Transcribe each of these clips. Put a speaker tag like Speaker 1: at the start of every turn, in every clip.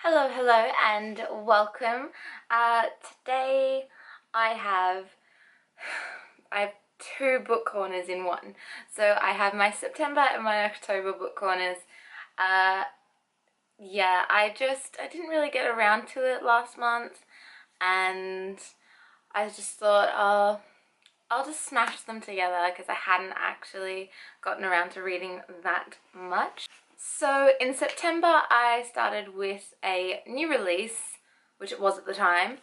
Speaker 1: Hello, hello, and welcome. Today I have I have two book corners in one. So I have my September and my October book corners. Uh, yeah, I didn't really get around to it last month, and I just thought, I'll just smash them together because I hadn't actually gotten around to reading that much. So in September I started with a new release, which it was at the time,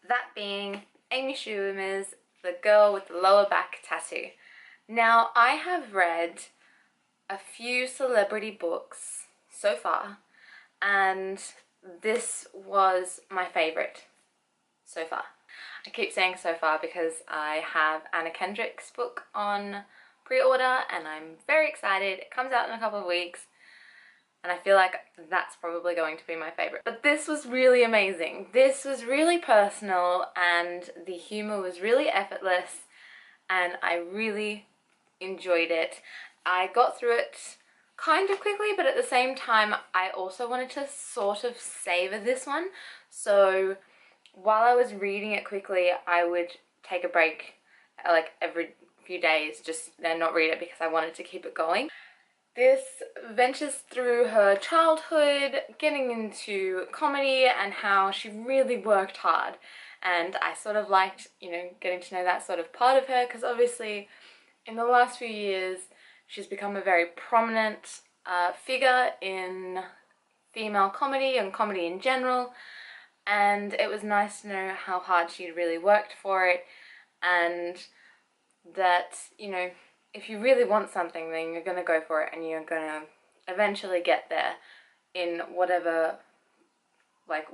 Speaker 1: that being Amy Schumer's The Girl with the Lower Back Tattoo. Now, I have read a few celebrity books so far, and this was my favourite so far. I keep saying so far because I have Anna Kendrick's book on pre-order and I'm very excited. It comes out in a couple of weeks and I feel like that's probably going to be my favourite. But this was really amazing. This was really personal and the humour was really effortless and I really enjoyed it. I got through it kind of quickly, but at the same time I also wanted to sort of savour this one. So while I was reading it quickly, I would take a break like every few days, just then not read it because I wanted to keep it going. This ventures through her childhood, getting into comedy and how she really worked hard. And I sort of liked, getting to know that sort of part of her because obviously in the last few years she's become a very prominent figure in female comedy and comedy in general. And it was nice to know how hard she'd really worked for it and that, if you really want something, then you're gonna go for it and you're gonna eventually get there in whatever,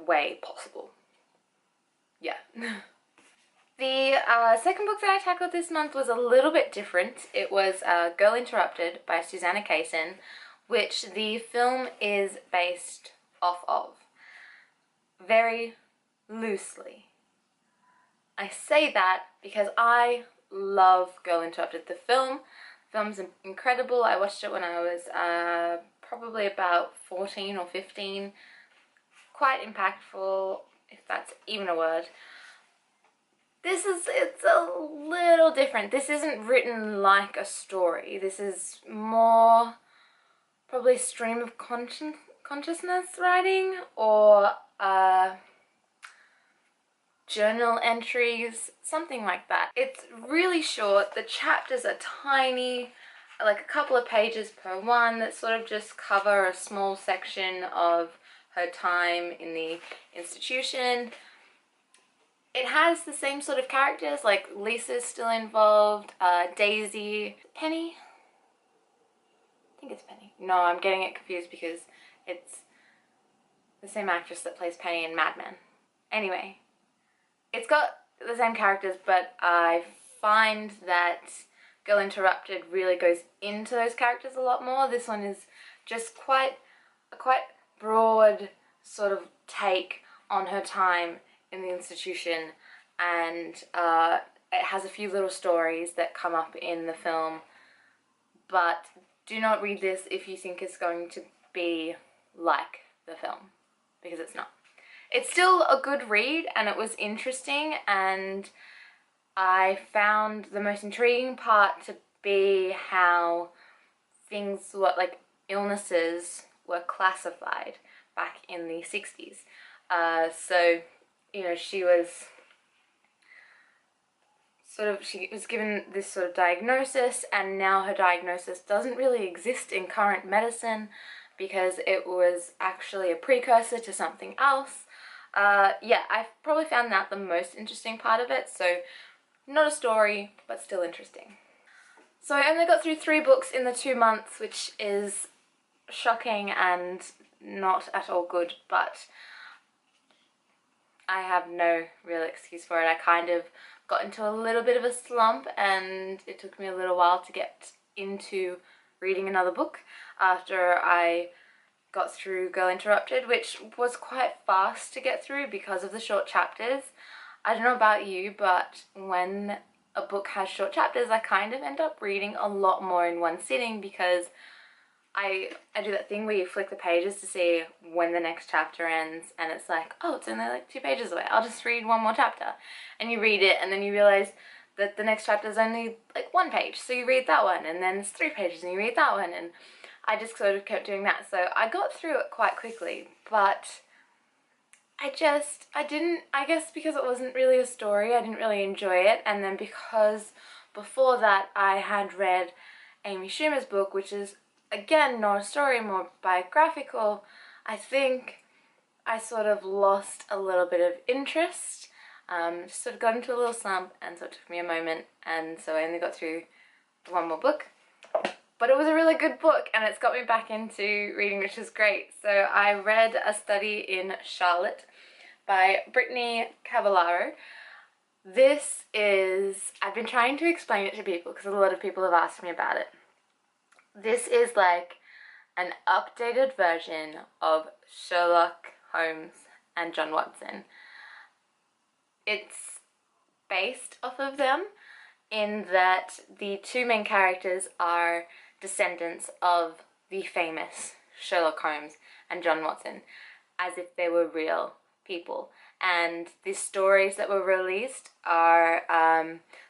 Speaker 1: way possible. Yeah. The second book that I tackled this month was a little bit different. It was Girl Interrupted by Susanna Kaysen, which the film is based off of. Very loosely. I say that because I love Girl Interrupted. The film's incredible. I watched it when I was probably about 14 or 15. Quite impactful, if that's even a word. It's a little different. This isn't written like a story. This is more probably stream of consciousness writing or journal entries, something like that. It's really short. The chapters are tiny, like a couple of pages per one that sort of just cover a small section of her time in the institution. It has the same sort of characters, like Lisa's still involved, Daisy, Penny? I think it's Penny. No, I'm getting it confused because it's the same actress that plays Penny in Mad Men. Anyway, it's got the same characters, but I find that Girl Interrupted really goes into those characters a lot more. This one is just a quite broad sort of take on her time in the institution, and it has a few little stories that come up in the film, but do not read this if you think it's going to be like the film, because it's not. It's still a good read and it was interesting, and I found the most intriguing part to be how things were, like illnesses were classified back in the 60s. So, she was given this sort of diagnosis, and now her diagnosis doesn't really exist in current medicine because it was actually a precursor to something else. Yeah, I probably found that the most interesting part of it, so not a story, but still interesting. So I only got through 3 books in the 2 months, which is shocking and not at all good, but I have no real excuse for it. I kind of got into a little bit of a slump and it took me a little while to get into reading another book after I got through Girl Interrupted, which was quite fast to get through because of the short chapters. I don't know about you, but when a book has short chapters, I kind of end up reading a lot more in one sitting because I do that thing where you flick the pages to see when the next chapter ends, and it's like, oh, it's only like 2 pages away, I'll just read one more chapter. And you read it, and then you realize that the next chapter is only like 1 page, so you read that one, and then it's 3 pages and you read that one, and I just sort of kept doing that. So I got through it quite quickly, but I guess because it wasn't really a story, I didn't really enjoy it. And then because before that I had read Amy Schumer's book, which is again not a story, more biographical, I think I sort of lost a little bit of interest. Just sort of got into a little slump, and so it took me a moment, and so I only got through 1 more book. But it was a really good book, and it's got me back into reading, which is great. So I read A Study in Charlotte by Brittany Cavallaro. This is, I've been trying to explain it to people because a lot of people have asked me about it. This is like an updated version of Sherlock Holmes and John Watson. It's based off of them in that the 2 main characters are descendants of the famous Sherlock Holmes and John Watson, as if they were real people. And the stories that were released are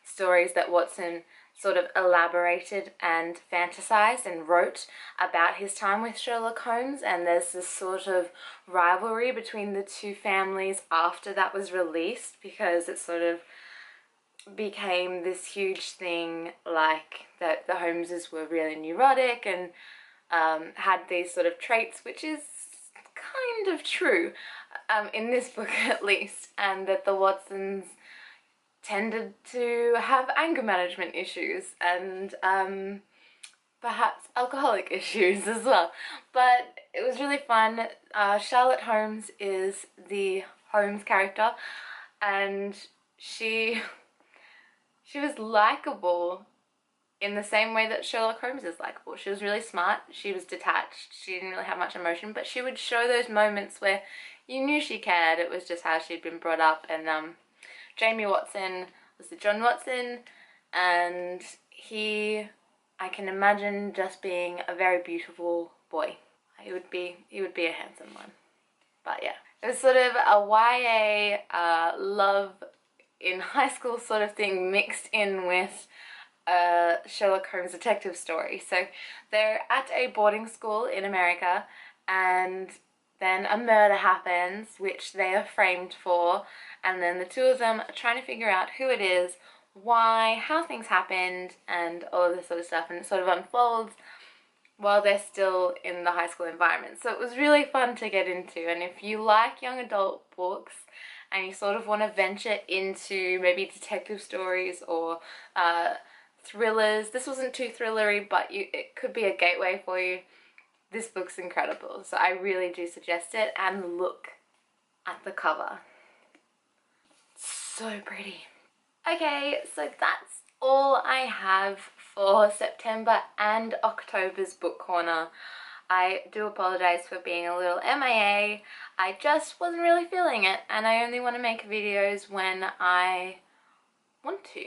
Speaker 1: stories that Watson sort of elaborated and fantasized and wrote about his time with Sherlock Holmes, and there's this sort of rivalry between the 2 families after that was released, because it sort of became this huge thing, like that the Holmeses were really neurotic and had these sort of traits, which is kind of true in this book at least, and that the Watsons tended to have anger management issues and perhaps alcoholic issues as well. But it was really fun. Charlotte Holmes is the Holmes character, and she was likable in the same way that Sherlock Holmes is likable. She was really smart, she was detached, she didn't really have much emotion, but she would show those moments where you knew she cared. It was just how she'd been brought up. And Jamie Watson was the John Watson, and I can imagine just being a very beautiful boy. He would be a handsome one. But yeah, it was sort of a YA love in high school sort of thing mixed in with a Sherlock Holmes detective story. So they're at a boarding school in America, and then a murder happens, which they are framed for, and then the 2 of them are trying to figure out who it is, why, how things happened, and all of this sort of stuff, and it sort of unfolds while they're still in the high school environment. So it was really fun to get into, and if you like young adult books and you sort of want to venture into maybe detective stories or thrillers, this wasn't too thrillery, but it could be a gateway for you. This book's incredible, so I really do suggest it. And look at the cover. So pretty. Okay, so that's all I have for September and October's book corner. I do apologise for being a little MIA. I just wasn't really feeling it, and I only want to make videos when I want to.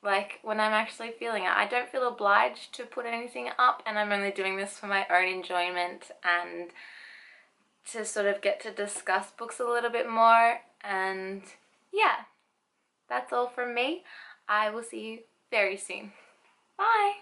Speaker 1: Like when I'm actually feeling it. I don't feel obliged to put anything up, and I'm only doing this for my own enjoyment and to sort of get to discuss books a little bit more. And yeah, that's all from me. I will see you very soon. Bye!